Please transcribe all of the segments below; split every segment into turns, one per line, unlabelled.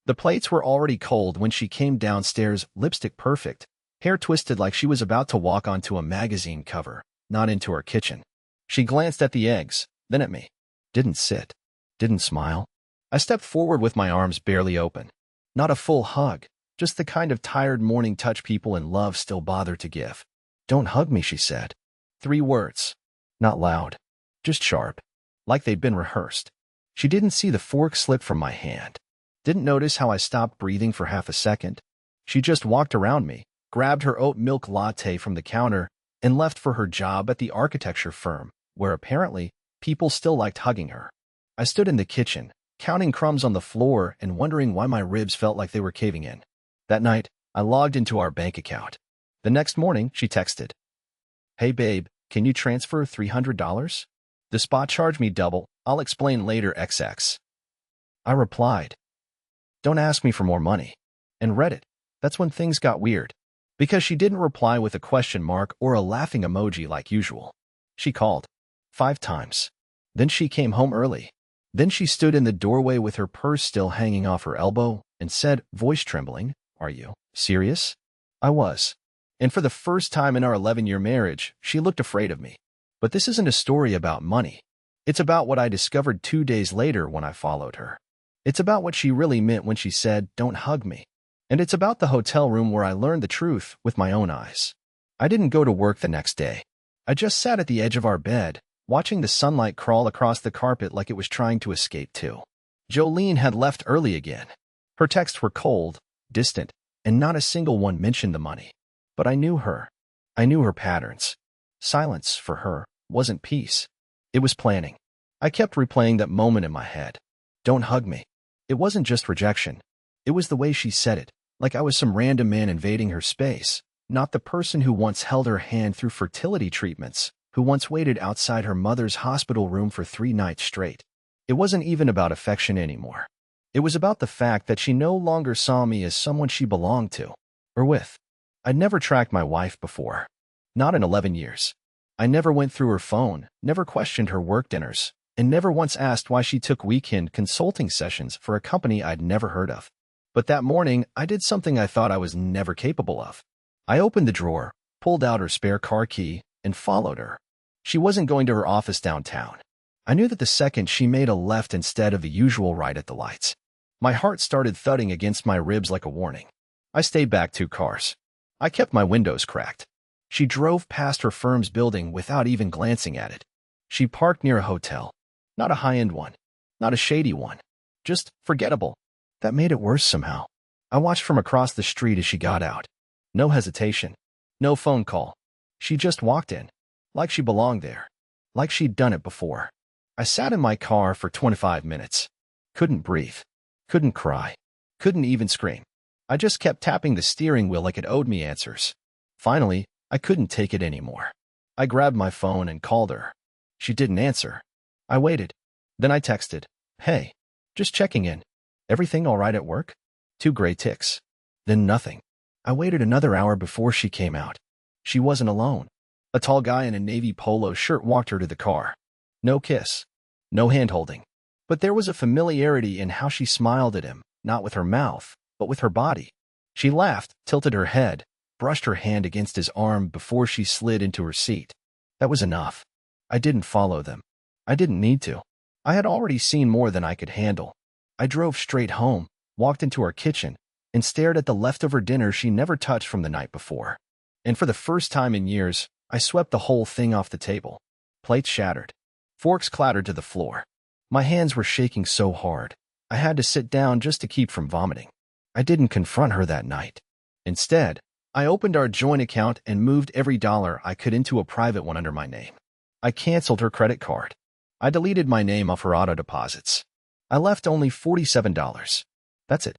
The plates were already cold when she came downstairs, lipstick perfect, hair twisted like she was about to walk onto a magazine cover, not into her kitchen. She glanced at the eggs, then at me. Didn't sit. Didn't smile. I stepped forward with my arms barely open. Not a full hug, just the kind of tired morning touch people in love still bother to give. "Don't hug me," she said. 3 words. Not loud. Just sharp. Like they'd been rehearsed. She didn't see the fork slip from my hand. Didn't notice how I stopped breathing for half a second. She just walked around me, grabbed her oat milk latte from the counter, and left for her job at the architecture firm, where apparently people still liked hugging her. I stood in the kitchen, counting crumbs on the floor and wondering why my ribs felt like they were caving in. That night, I logged into our bank account. The next morning, she texted, "Hey babe, can you transfer $300? The spot charged me double. I'll explain later XX." I replied, "Don't ask me for more money," and read it. That's when things got weird, because she didn't reply with a question mark or a laughing emoji like usual. She called 5 times. Then she came home early. Then she stood in the doorway with her purse still hanging off her elbow and said, voice trembling, "Are you serious?" I was. And for the first time in our 11-year marriage, she looked afraid of me. But this isn't a story about money. It's about what I discovered 2 days later when I followed her. It's about what she really meant when she said, "Don't hug me." And it's about the hotel room where I learned the truth with my own eyes. I didn't go to work the next day. I just sat at the edge of our bed, watching the sunlight crawl across the carpet like it was trying to escape too. Jolene had left early again. Her texts were cold, distant, and not a single one mentioned the money. But I knew her. I knew her patterns. Silence, for her, wasn't peace. It was planning. I kept replaying that moment in my head. "Don't hug me." It wasn't just rejection. It was the way she said it, like I was some random man invading her space, not the person who once held her hand through fertility treatments, who once waited outside her mother's hospital room for 3 nights straight. It wasn't even about affection anymore. It was about the fact that she no longer saw me as someone she belonged to, or with. I'd never tracked my wife before. Not in 11 years. I never went through her phone, never questioned her work dinners, and never once asked why she took weekend consulting sessions for a company I'd never heard of. But that morning, I did something I thought I was never capable of. I opened the drawer, pulled out her spare car key, and followed her. She wasn't going to her office downtown. I knew that the second she made a left instead of the usual right at the lights. My heart started thudding against my ribs like a warning. I stayed back 2 cars. I kept my windows cracked. She drove past her firm's building without even glancing at it. She parked near a hotel. Not a high-end one. Not a shady one. Just forgettable. That made it worse somehow. I watched from across the street as she got out. No hesitation. No phone call. She just walked in. Like she belonged there. Like she'd done it before. I sat in my car for 25 minutes. Couldn't breathe. Couldn't cry. Couldn't even scream. I just kept tapping the steering wheel like it owed me answers. Finally, I couldn't take it anymore. I grabbed my phone and called her. She didn't answer. I waited. Then I texted, "Hey, just checking in. Everything all right at work?" 2 gray ticks. Then nothing. I waited another hour before she came out. She wasn't alone. A tall guy in a navy polo shirt walked her to the car. No kiss. No hand-holding. But there was a familiarity in how she smiled at him, not with her mouth, but with her body. She laughed, tilted her head, brushed her hand against his arm before she slid into her seat. That was enough. I didn't follow them. I didn't need to. I had already seen more than I could handle. I drove straight home, walked into our kitchen, and stared at the leftover dinner she never touched from the night before. And for the first time in years, I swept the whole thing off the table. Plates shattered. Forks clattered to the floor. My hands were shaking so hard, I had to sit down just to keep from vomiting. I didn't confront her that night. Instead, I opened our joint account and moved every dollar I could into a private one under my name. I canceled her credit card. I deleted my name off her auto deposits. I left only $47. That's it.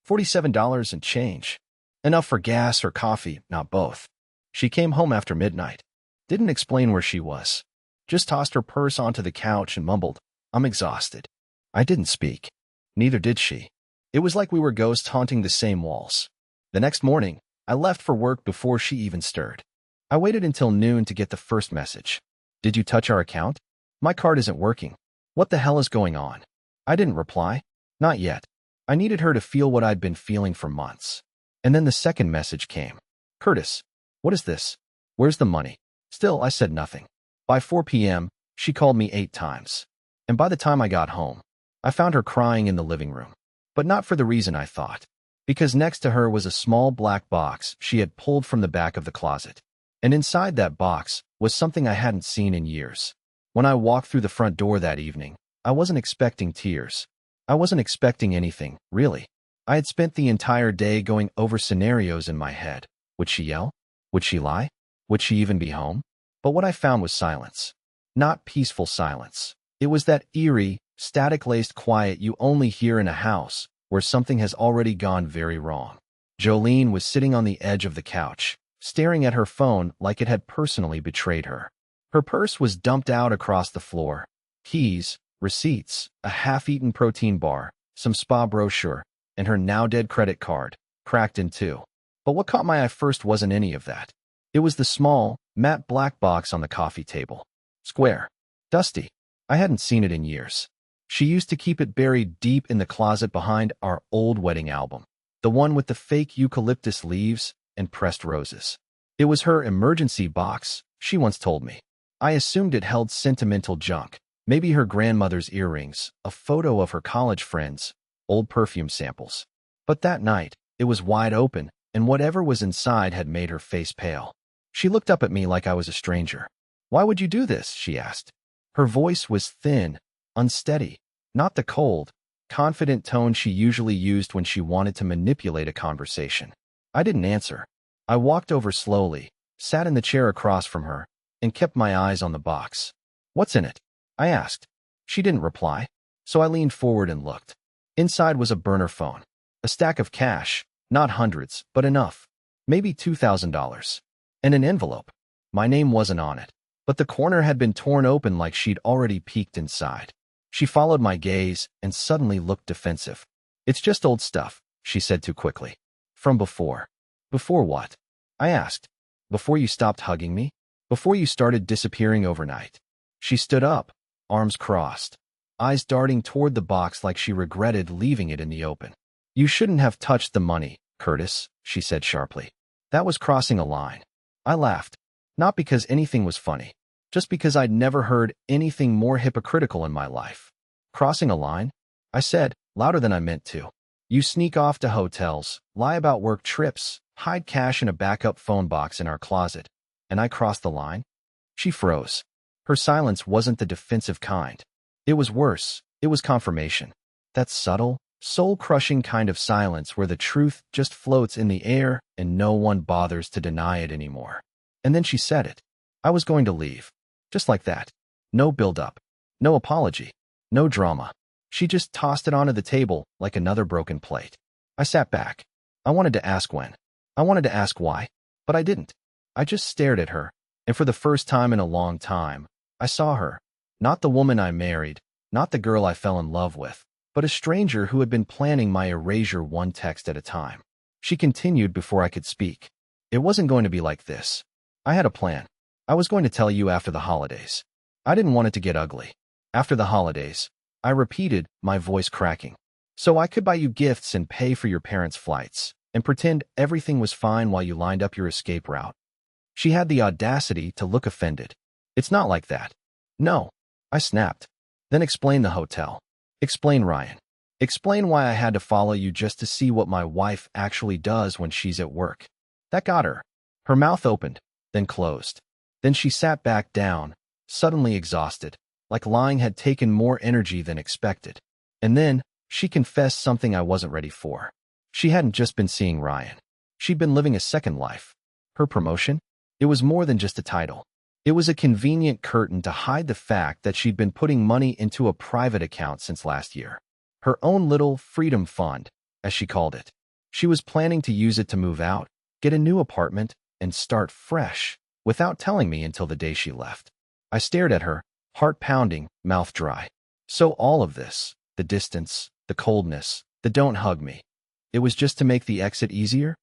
$47 and change. Enough for gas or coffee, not both. She came home after midnight. Didn't explain where she was. Just tossed her purse onto the couch and mumbled, "I'm exhausted." I didn't speak. Neither did she. It was like we were ghosts haunting the same walls. The next morning, I left for work before she even stirred. I waited until noon to get the first message. "Did you touch our account? My card isn't working. What the hell is going on?" I didn't reply. Not yet. I needed her to feel what I'd been feeling for months. And then the second message came. Curtis, what is this? Where's the money? Still, I said nothing. By 4 p.m., she called me 8 times. And by the time I got home, I found her crying in the living room. But not for the reason I thought. Because next to her was a small black box she had pulled from the back of the closet. And inside that box was something I hadn't seen in years. When I walked through the front door that evening, I wasn't expecting tears. I wasn't expecting anything, really. I had spent the entire day going over scenarios in my head. Would she yell? Would she lie? Would she even be home? But what I found was silence. Not peaceful silence. It was that eerie, static-laced quiet you only hear in a house where something has already gone very wrong. Jolene was sitting on the edge of the couch, staring at her phone like it had personally betrayed her. Her purse was dumped out across the floor. Keys, receipts, a half-eaten protein bar, some spa brochure, and her now-dead credit card, cracked in two. But what caught my eye first wasn't any of that. It was the small, matte black box on the coffee table. Square. Dusty. I hadn't seen it in years. She used to keep it buried deep in the closet behind our old wedding album, the one with the fake eucalyptus leaves and pressed roses. It was her emergency box, she once told me. I assumed it held sentimental junk, maybe her grandmother's earrings, a photo of her college friends, old perfume samples. But that night, it was wide open, and whatever was inside had made her face pale. She looked up at me like I was a stranger. Why would you do this? She asked. Her voice was thin, unsteady, not the cold, confident tone she usually used when she wanted to manipulate a conversation. I didn't answer. I walked over slowly, sat in the chair across from her, and kept my eyes on the box. What's in it? I asked. She didn't reply, so I leaned forward and looked. Inside was a burner phone, a stack of cash, not hundreds, but enough, maybe $2,000, and an envelope. My name wasn't on it, but the corner had been torn open like she'd already peeked inside. She followed my gaze and suddenly looked defensive. It's just old stuff, she said too quickly. From before. Before what? I asked. Before you stopped hugging me? Before you started disappearing overnight? She stood up, arms crossed, eyes darting toward the box like she regretted leaving it in the open. You shouldn't have touched the money, Curtis, she said sharply. That was crossing a line. I laughed, not because anything was funny, just because I'd never heard anything more hypocritical in my life. Crossing a line? I said, louder than I meant to. You sneak off to hotels, lie about work trips, hide cash in a backup phone box in our closet, and I crossed the line? She froze. Her silence wasn't the defensive kind. It was worse. It was confirmation. That subtle, soul-crushing kind of silence where the truth just floats in the air and no one bothers to deny it anymore. And then she said it. I was going to leave. Just like that. No build-up. No apology. No drama. She just tossed it onto the table like another broken plate. I sat back. I wanted to ask when. I wanted to ask why. But I didn't. I just stared at her, and for the first time in a long time, I saw her. Not the woman I married, not the girl I fell in love with, but a stranger who had been planning my erasure one text at a time. She continued before I could speak. It wasn't going to be like this. I had a plan. I was going to tell you after the holidays. I didn't want it to get ugly. After the holidays, I repeated, my voice cracking. So I could buy you gifts and pay for your parents' flights, and pretend everything was fine while you lined up your escape route. She had the audacity to look offended. It's not like that. No. I snapped. Then explain the hotel. Explain Ryan. Explain why I had to follow you just to see what my wife actually does when she's at work. That got her. Her mouth opened, then closed. Then she sat back down, suddenly exhausted, like lying had taken more energy than expected. And then, she confessed something I wasn't ready for. She hadn't just been seeing Ryan. She'd been living a second life. Her promotion? It was more than just a title. It was a convenient curtain to hide the fact that she'd been putting money into a private account since last year. Her own little freedom fund, as she called it. She was planning to use it to move out, get a new apartment, and start fresh, without telling me until the day she left. I stared at her, heart pounding, mouth dry. So all of this, the distance, the coldness, the don't hug me, it was just to make the exit easier?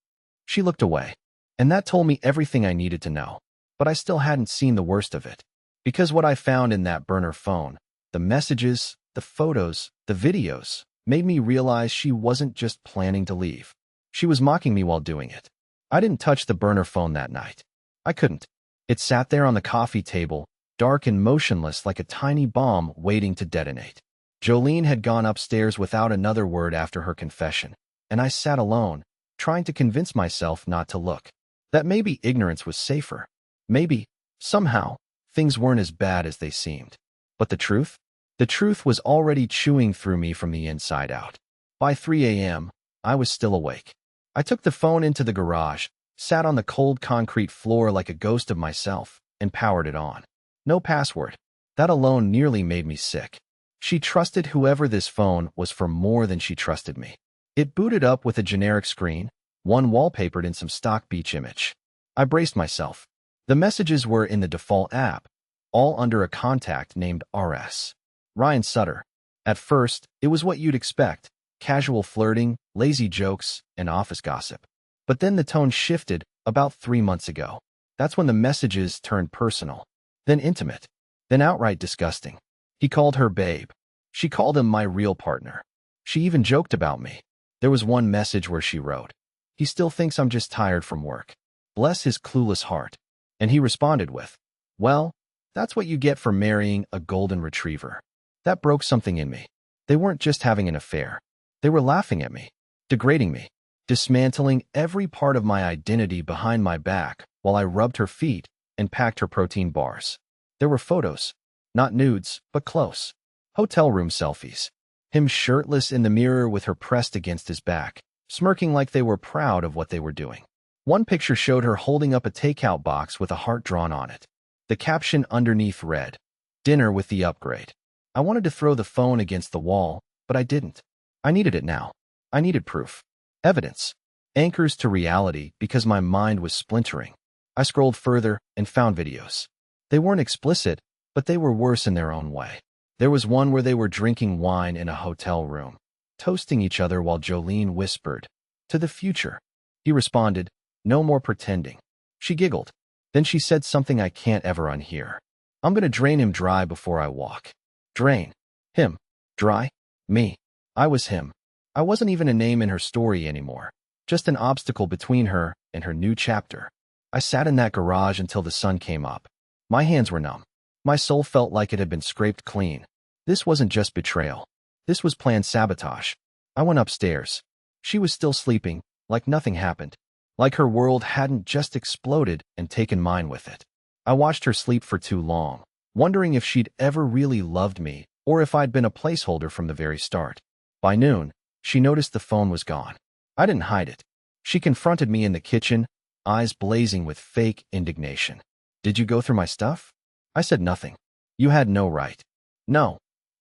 She looked away. And that told me everything I needed to know. But I still hadn't seen the worst of it. Because what I found in that burner phone, the messages, the photos, the videos, made me realize she wasn't just planning to leave. She was mocking me while doing it. I didn't touch the burner phone that night. I couldn't. It sat there on the coffee table, dark and motionless like a tiny bomb waiting to detonate. Jolene had gone upstairs without another word after her confession, and I sat alone, trying to convince myself not to look. That maybe ignorance was safer. Maybe, somehow, things weren't as bad as they seemed. But the truth? The truth was already chewing through me from the inside out. By 3 a.m., I was still awake. I took the phone into the garage, sat on the cold concrete floor like a ghost of myself, and powered it on. No password. That alone nearly made me sick. She trusted whoever this phone was for more than she trusted me. It booted up with a generic screen, one wallpapered in some stock beach image. I braced myself. The messages were in the default app, all under a contact named RS. Ryan Sutter. At first, it was what you'd expect. Casual flirting, lazy jokes, and office gossip. But then the tone shifted about 3 months ago. That's when the messages turned personal, then intimate, then outright disgusting. He called her babe. She called him my real partner. She even joked about me. There was one message where she wrote, "He still thinks I'm just tired from work. Bless his clueless heart." And he responded with, "Well, that's what you get for marrying a golden retriever." That broke something in me. They weren't just having an affair. They were laughing at me, degrading me, dismantling every part of my identity behind my back while I rubbed her feet and packed her protein bars. There were photos, not nudes, but close. Hotel room selfies. Him shirtless in the mirror with her pressed against his back, smirking like they were proud of what they were doing. One picture showed her holding up a takeout box with a heart drawn on it. The caption underneath read, "Dinner with the upgrade." I wanted to throw the phone against the wall, but I didn't. I needed it now. I needed proof. Evidence. Anchors to reality because my mind was splintering. I scrolled further and found videos. They weren't explicit, but they were worse in their own way. There was one where they were drinking wine in a hotel room, toasting each other while Jolene whispered, "To the future." He responded, "No more pretending." She giggled. Then she said something I can't ever unhear. "I'm gonna drain him dry before I walk." Drain. Him. Dry. Me. I was him. I wasn't even a name in her story anymore, just an obstacle between her and her new chapter. I sat in that garage until the sun came up. My hands were numb. My soul felt like it had been scraped clean. This wasn't just betrayal. This was planned sabotage. I went upstairs. She was still sleeping, like nothing happened. Like her world hadn't just exploded and taken mine with it. I watched her sleep for too long, wondering if she'd ever really loved me or if I'd been a placeholder from the very start. By noon, she noticed the phone was gone. I didn't hide it. She confronted me in the kitchen, eyes blazing with fake indignation. "Did you go through my stuff?" I said nothing. "You had no right." "No."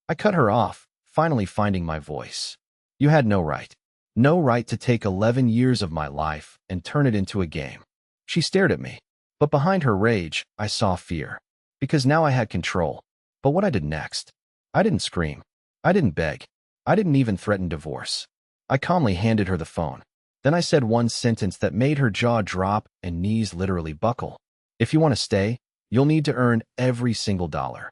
I cut her off, finally finding my voice. "You had no right. No right to take 11 years of my life and turn it into a game." She stared at me, but behind her rage, I saw fear. Because now I had control. But what I did next? I didn't scream. I didn't beg. I didn't even threaten divorce. I calmly handed her the phone. Then I said one sentence that made her jaw drop and knees literally buckle. "If you want to stay, you'll need to earn every single dollar."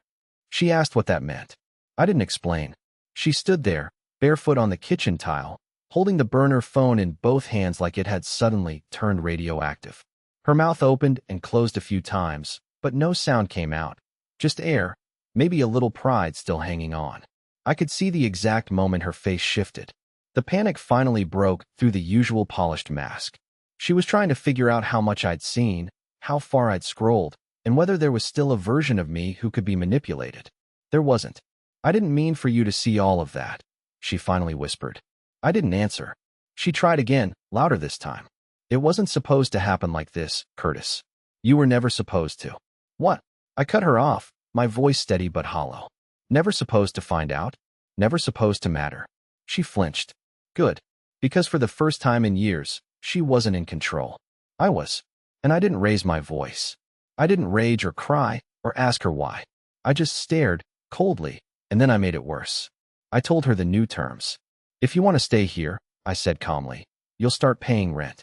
She asked what that meant. I didn't explain. She stood there, barefoot on the kitchen tile, holding the burner phone in both hands like it had suddenly turned radioactive. Her mouth opened and closed a few times, but no sound came out. Just air, maybe a little pride still hanging on. I could see the exact moment her face shifted. The panic finally broke through the usual polished mask. She was trying to figure out how much I'd seen, how far I'd scrolled, and whether there was still a version of me who could be manipulated. There wasn't. "I didn't mean for you to see all of that," she finally whispered. I didn't answer. She tried again, louder this time. "It wasn't supposed to happen like this, Curtis. You were never supposed to." "What?" I cut her off, my voice steady but hollow. "Never supposed to find out? Never supposed to matter?" She flinched. Good. Because for the first time in years, she wasn't in control. I was. And I didn't raise my voice. I didn't rage or cry or ask her why. I just stared, coldly, and then I made it worse. I told her the new terms. "If you want to stay here," I said calmly, "you'll start paying rent.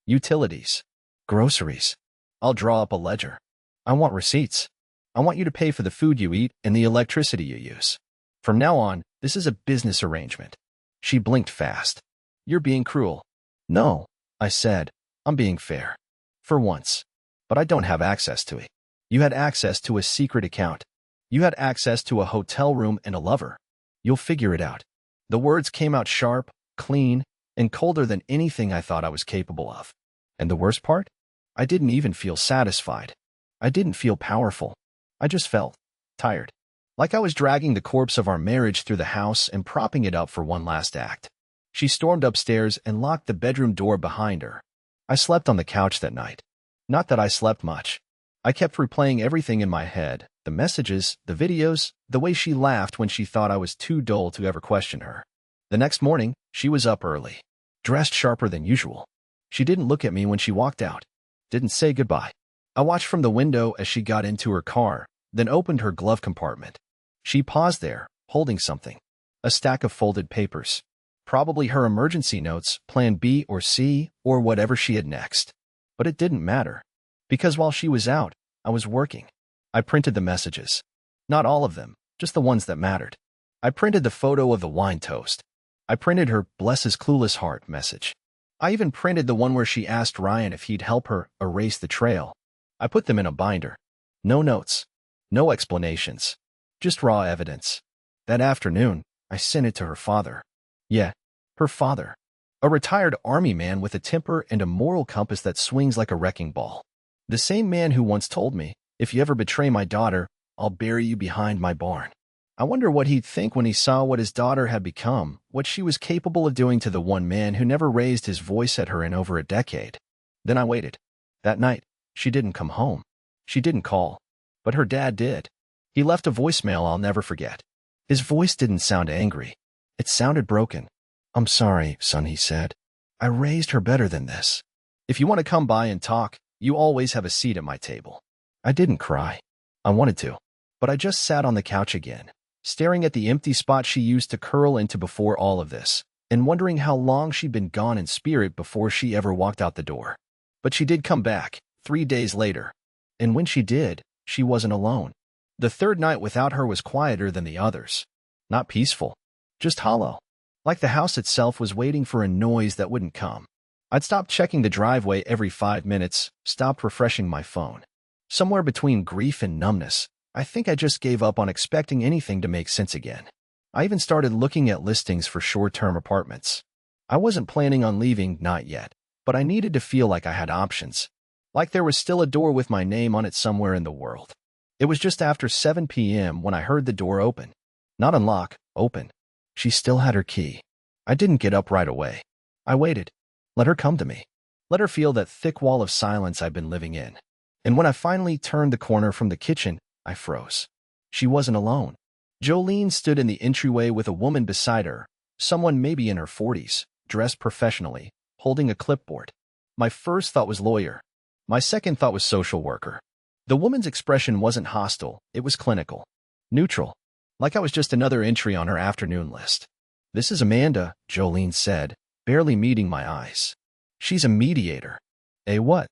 Utilities. Groceries. I'll draw up a ledger. I want receipts. I want you to pay for the food you eat and the electricity you use. From now on, this is a business arrangement. She blinked fast. You're being cruel. No, I said. I'm being fair. For once. But I don't have access to it. You had access to a secret account. You had access to a hotel room and a lover. You'll figure it out. The words came out sharp, clean, and colder than anything I thought I was capable of. And the worst part? I didn't even feel satisfied. I didn't feel powerful. I just felt tired. Like I was dragging the corpse of our marriage through the house and propping it up for one last act. She stormed upstairs and locked the bedroom door behind her. I slept on the couch that night. Not that I slept much. I kept replaying everything in my head, the messages, the videos, the way she laughed when she thought I was too dull to ever question her. The next morning, she was up early, dressed sharper than usual. She didn't look at me when she walked out, didn't say goodbye. I watched from the window as she got into her car, then opened her glove compartment. She paused there, holding something. A stack of folded papers. Probably her emergency notes, plan B or C, or whatever she had next. But it didn't matter. Because while she was out, I was working. I printed the messages. Not all of them, just the ones that mattered. I printed the photo of the wine toast. I printed her "bless his clueless heart" message. I even printed the one where she asked Ryan if he'd help her erase the trail. I put them in a binder. No notes. No explanations. Just raw evidence. That afternoon, I sent it to her father. Yeah, her father. A retired army man with a temper and a moral compass that swings like a wrecking ball. The same man who once told me, if you ever betray my daughter, I'll bury you behind my barn. I wonder what he'd think when he saw what his daughter had become, what she was capable of doing to the one man who never raised his voice at her in over a decade. Then I waited. That night, she didn't come home. She didn't call. But her dad did. He left a voicemail I'll never forget. His voice didn't sound angry. It sounded broken. I'm sorry, son, he said. I raised her better than this. If you want to come by and talk, you always have a seat at my table. I didn't cry. I wanted to. But I just sat on the couch again, staring at the empty spot she used to curl into before all of this, and wondering how long she'd been gone in spirit before she ever walked out the door. But she did come back, 3 days later. And when she did, she wasn't alone. The third night without her was quieter than the others. Not peaceful. Just hollow. Like the house itself was waiting for a noise that wouldn't come. I'd stopped checking the driveway every 5 minutes, stopped refreshing my phone. Somewhere between grief and numbness, I think I just gave up on expecting anything to make sense again. I even started looking at listings for short-term apartments. I wasn't planning on leaving, not yet, but I needed to feel like I had options. Like there was still a door with my name on it somewhere in the world. It was just after 7 p.m. when I heard the door open. Not unlock, open. She still had her key. I didn't get up right away. I waited. Let her come to me. Let her feel that thick wall of silence I'd been living in. And when I finally turned the corner from the kitchen, I froze. She wasn't alone. Jolene stood in the entryway with a woman beside her, someone maybe in her 40s, dressed professionally, holding a clipboard. My first thought was lawyer. My second thought was social worker. The woman's expression wasn't hostile, it was clinical. Neutral. Like I was just another entry on her afternoon list. This is Amanda, Jolene said, barely meeting my eyes. She's a mediator. A what?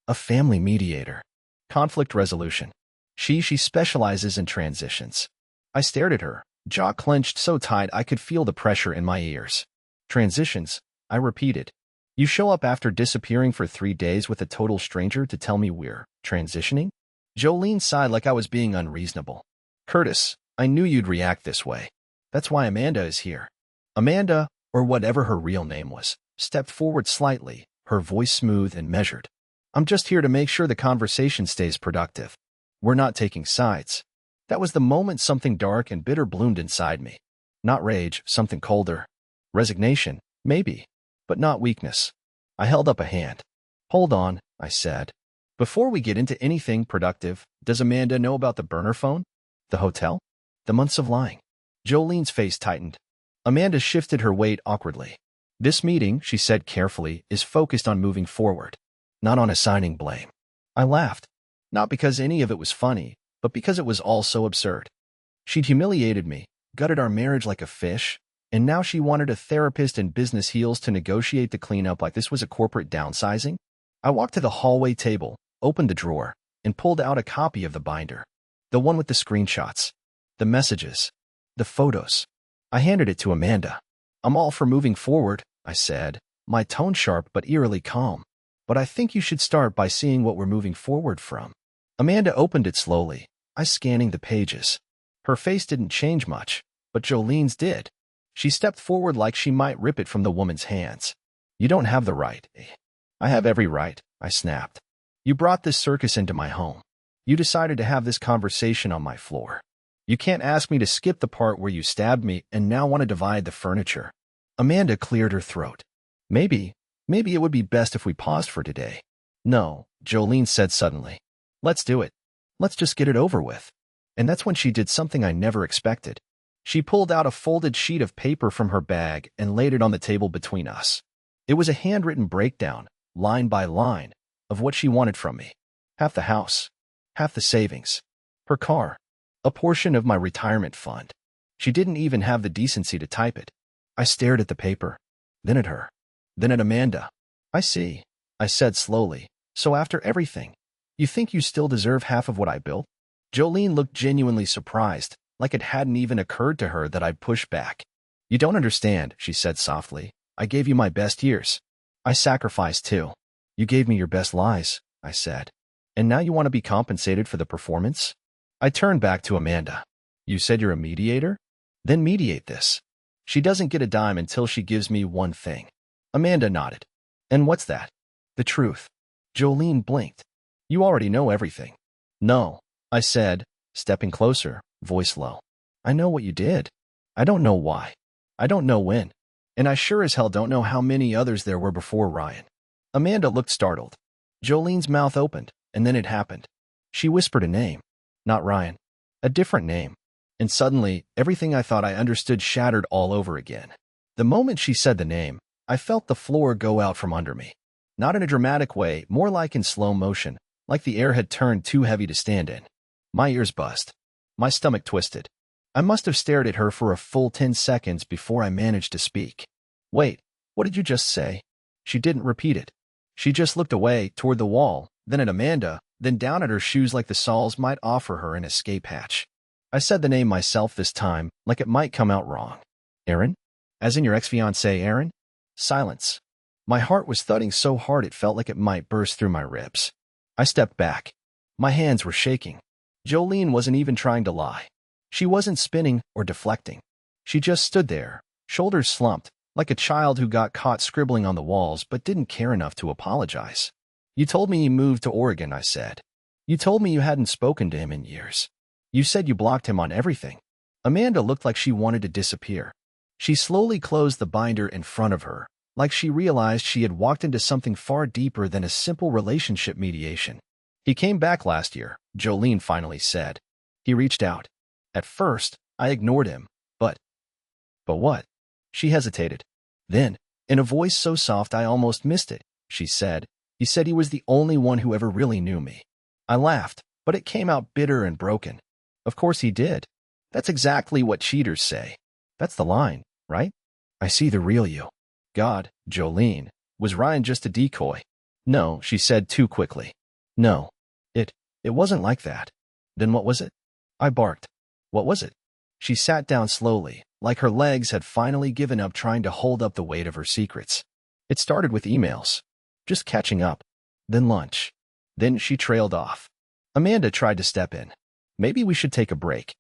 A family mediator. Conflict resolution. She specializes in transitions. I stared at her, jaw clenched so tight I could feel the pressure in my ears. Transitions, I repeated. You show up after disappearing for 3 days with a total stranger to tell me we're transitioning? Jolene sighed like I was being unreasonable. Curtis, I knew you'd react this way. That's why Amanda is here. Amanda, or whatever her real name was, stepped forward slightly, her voice smooth and measured. I'm just here to make sure the conversation stays productive. We're not taking sides. That was the moment something dark and bitter bloomed inside me. Not rage, something colder. Resignation, maybe, but not weakness. I held up a hand. Hold on, I said. Before we get into anything productive, does Amanda know about the burner phone? The hotel? The months of lying? Jolene's face tightened. Amanda shifted her weight awkwardly. This meeting, she said carefully, is focused on moving forward, not on assigning blame. I laughed. Not because any of it was funny, but because it was all so absurd. She'd humiliated me, gutted our marriage like a fish, and now she wanted a therapist in business heels to negotiate the cleanup like this was a corporate downsizing? I walked to the hallway table, opened the drawer, and pulled out a copy of the binder. The one with the screenshots, the messages, the photos. I handed it to Amanda. I'm all for moving forward, I said, my tone sharp but eerily calm. But I think you should start by seeing what we're moving forward from. Amanda opened it slowly, eyes scanning the pages. Her face didn't change much, but Jolene's did. She stepped forward like she might rip it from the woman's hands. You don't have the right. I have every right, I snapped. You brought this circus into my home. You decided to have this conversation on my floor. You can't ask me to skip the part where you stabbed me and now want to divide the furniture. Amanda cleared her throat. Maybe it would be best if we paused for today. No, Jolene said suddenly. Let's do it. Let's just get it over with. And that's when she did something I never expected. She pulled out a folded sheet of paper from her bag and laid it on the table between us. It was a handwritten breakdown, line by line, of what she wanted from me. Half the house, half the savings, her car, a portion of my retirement fund. She didn't even have the decency to type it. I stared at the paper, then at her, then at Amanda. I see, I said slowly. So after everything, you think you still deserve half of what I built? Jolene looked genuinely surprised, like it hadn't even occurred to her that I'd push back. You don't understand, she said softly. I gave you my best years. I sacrificed too. You gave me your best lies, I said. And now you want to be compensated for the performance? I turned back to Amanda. You said you're a mediator? Then mediate this. She doesn't get a dime until she gives me one thing. Amanda nodded. And what's that? The truth. Jolene blinked. You already know everything. No, I said, stepping closer, voice low. I know what you did. I don't know why. I don't know when. And I sure as hell don't know how many others there were before Ryan. Amanda looked startled. Jolene's mouth opened, and then it happened. She whispered a name. Not Ryan. A different name. And suddenly, everything I thought I understood shattered all over again. The moment she said the name, I felt the floor go out from under me. Not in a dramatic way, more like in slow motion, like the air had turned too heavy to stand in. My ears buzzed. My stomach twisted. I must have stared at her for a full 10 seconds before I managed to speak. Wait, what did you just say? She didn't repeat it. She just looked away, toward the wall, then at Amanda, then down at her shoes like the soles might offer her an escape hatch. I said the name myself this time, like it might come out wrong. Aaron? As in your ex-fiancé, Aaron? Silence. My heart was thudding so hard it felt like it might burst through my ribs. I stepped back. My hands were shaking. Jolene wasn't even trying to lie. She wasn't spinning or deflecting. She just stood there, shoulders slumped, like a child who got caught scribbling on the walls but didn't care enough to apologize. You told me you moved to Oregon, I said. You told me you hadn't spoken to him in years. You said you blocked him on everything. Amanda looked like she wanted to disappear. She slowly closed the binder in front of her, like she realized she had walked into something far deeper than a simple relationship mediation. He came back last year, Jolene finally said. He reached out. At first, I ignored him, but what? She hesitated. Then, in a voice so soft I almost missed it, she said, he said he was the only one who ever really knew me. I laughed, but it came out bitter and broken. Of course he did. That's exactly what cheaters say. That's the line, right? I see the real you. God, Jolene, was Ryan just a decoy? No, she said too quickly. No, it wasn't like that. Then what was it? I barked. What was it? She sat down slowly, like her legs had finally given up trying to hold up the weight of her secrets. It started with emails. Just catching up. Then lunch. Then she trailed off. Amanda tried to step in. Maybe we should take a break.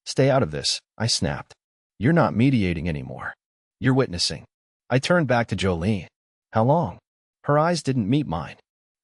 Stay out of this, I snapped. You're not mediating anymore. You're witnessing. I turned back to Jolene. How long? Her eyes didn't meet mine.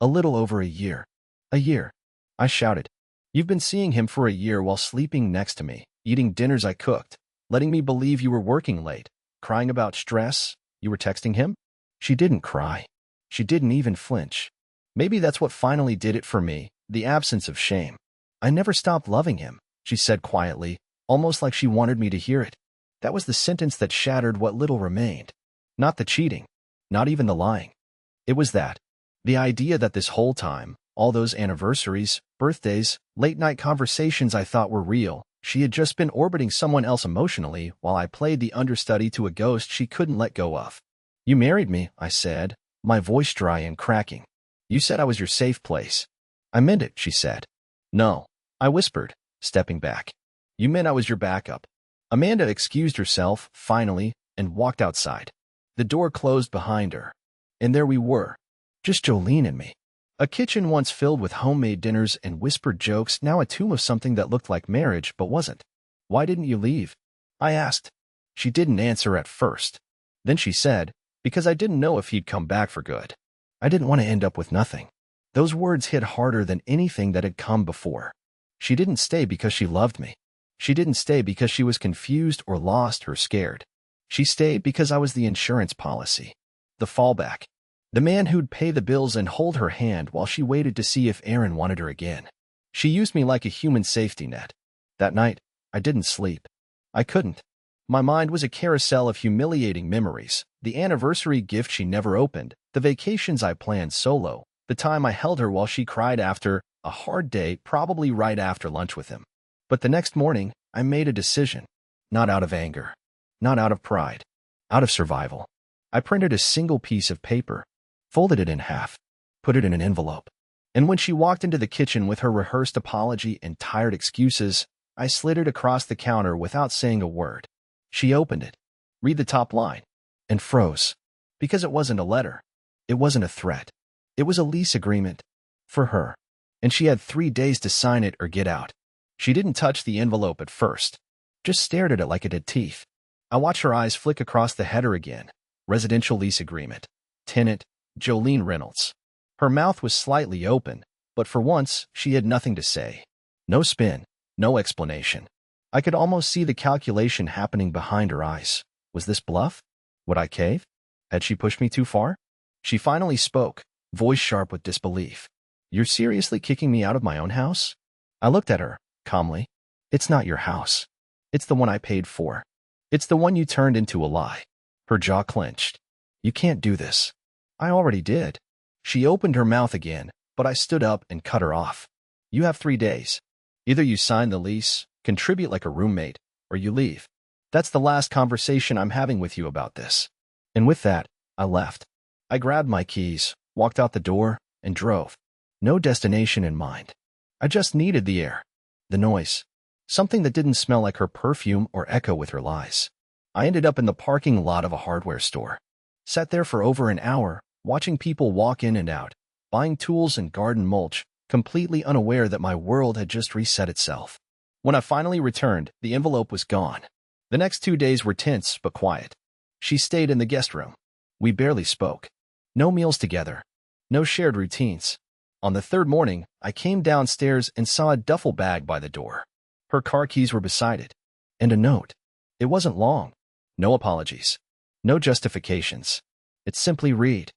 A little over a year. A year. I shouted. You've been seeing him for a year while sleeping next to me, eating dinners I cooked, letting me believe you were working late, crying about stress. You were texting him? She didn't cry. She didn't even flinch. Maybe that's what finally did it for me, the absence of shame. I never stopped loving him, she said quietly, almost like she wanted me to hear it. That was the sentence that shattered what little remained. Not the cheating. Not even the lying. It was that. The idea that this whole time, all those anniversaries, birthdays, late-night conversations I thought were real, she had just been orbiting someone else emotionally while I played the understudy to a ghost she couldn't let go of. You married me, I said, my voice dry and cracking. You said I was your safe place. I meant it, she said. No, I whispered, stepping back. You meant I was your backup. Amanda excused herself, finally, and walked outside. The door closed behind her, and there we were, just Jolene and me. A kitchen once filled with homemade dinners and whispered jokes, now a tomb of something that looked like marriage but wasn't. "Why didn't you leave?" I asked. She didn't answer at first. Then she said, "Because I didn't know if he'd come back for good. I didn't want to end up with nothing." Those words hit harder than anything that had come before. She didn't stay because she loved me. She didn't stay because she was confused or lost or scared. She stayed because I was the insurance policy, the fallback, the man who'd pay the bills and hold her hand while she waited to see if Aaron wanted her again. She used me like a human safety net. That night, I didn't sleep. I couldn't. My mind was a carousel of humiliating memories, the anniversary gift she never opened, the vacations I planned solo, the time I held her while she cried after a hard day, probably right after lunch with him. But the next morning, I made a decision. Not out of anger. Not out of pride. Out of survival. I printed a single piece of paper, folded it in half, put it in an envelope. And when she walked into the kitchen with her rehearsed apology and tired excuses, I slid it across the counter without saying a word. She opened it, read the top line, and froze. Because it wasn't a letter. It wasn't a threat. It was a lease agreement. For her. And she had 3 days to sign it or get out. She didn't touch the envelope at first. Just stared at it like it had teeth. I watched her eyes flick across the header again. Residential lease agreement. Tenant, Jolene Reynolds. Her mouth was slightly open, but for once, she had nothing to say. No spin. No explanation. I could almost see the calculation happening behind her eyes. Was this bluff? Would I cave? Had she pushed me too far? She finally spoke, voice sharp with disbelief. "You're seriously kicking me out of my own house?" I looked at her, calmly. "It's not your house. It's the one I paid for. It's the one you turned into a lie." Her jaw clenched. "You can't do this." "I already did." She opened her mouth again, but I stood up and cut her off. "You have 3 days. Either you sign the lease, contribute like a roommate, or you leave. That's the last conversation I'm having with you about this." And with that, I left. I grabbed my keys, walked out the door, and drove. No destination in mind. I just needed the air, the noise, something that didn't smell like her perfume or echo with her lies. I ended up in the parking lot of a hardware store. Sat there for over an hour, watching people walk in and out, buying tools and garden mulch, completely unaware that my world had just reset itself. When I finally returned, the envelope was gone. The next 2 days were tense but quiet. She stayed in the guest room. We barely spoke. No meals together. No shared routines. On the 3rd morning, I came downstairs and saw a duffel bag by the door. Her car keys were beside it. And a note. It wasn't long. No apologies. No justifications. It simply read,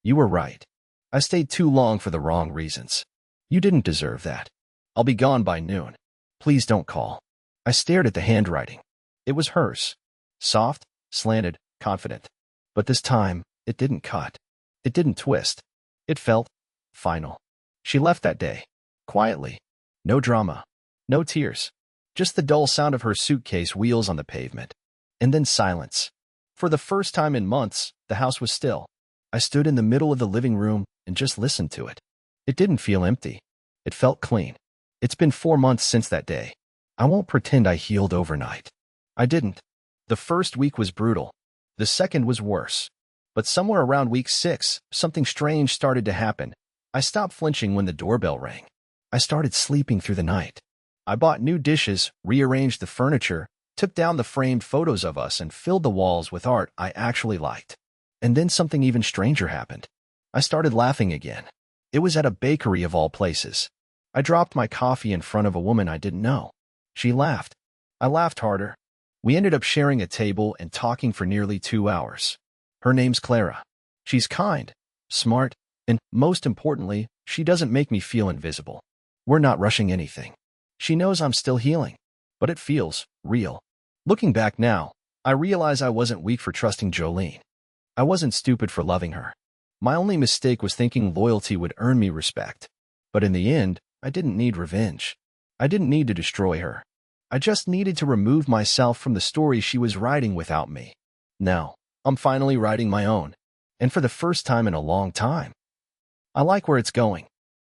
"You were right. I stayed too long for the wrong reasons. You didn't deserve that. I'll be gone by noon. Please don't call." I stared at the handwriting. It was hers. Soft, slanted, confident. But this time, it didn't cut. It didn't twist. It felt final. She left that day. Quietly. No drama. No tears. Just the dull sound of her suitcase wheels on the pavement. And then silence. For the first time in months, the house was still. I stood in the middle of the living room and just listened to it. It didn't feel empty. It felt clean. It's been 4 months since that day. I won't pretend I healed overnight. I didn't. The first week was brutal. The second was worse. But somewhere around week 6, something strange started to happen. I stopped flinching when the doorbell rang. I started sleeping through the night. I bought new dishes, rearranged the furniture, took down the framed photos of us, and filled the walls with art I actually liked. And then something even stranger happened. I started laughing again. It was at a bakery of all places. I dropped my coffee in front of a woman I didn't know. She laughed. I laughed harder. We ended up sharing a table and talking for nearly 2 hours. Her name's Clara. She's kind, smart, and, most importantly, she doesn't make me feel invisible. We're not rushing anything. She knows I'm still healing, but it feels real. Looking back now, I realize I wasn't weak for trusting Jolene. I wasn't stupid for loving her. My only mistake was thinking loyalty would earn me respect. But in the end, I didn't need revenge. I didn't need to destroy her. I just needed to remove myself from the story she was writing without me. Now, I'm finally writing my own. And for the first time in a long time. I like where it's going.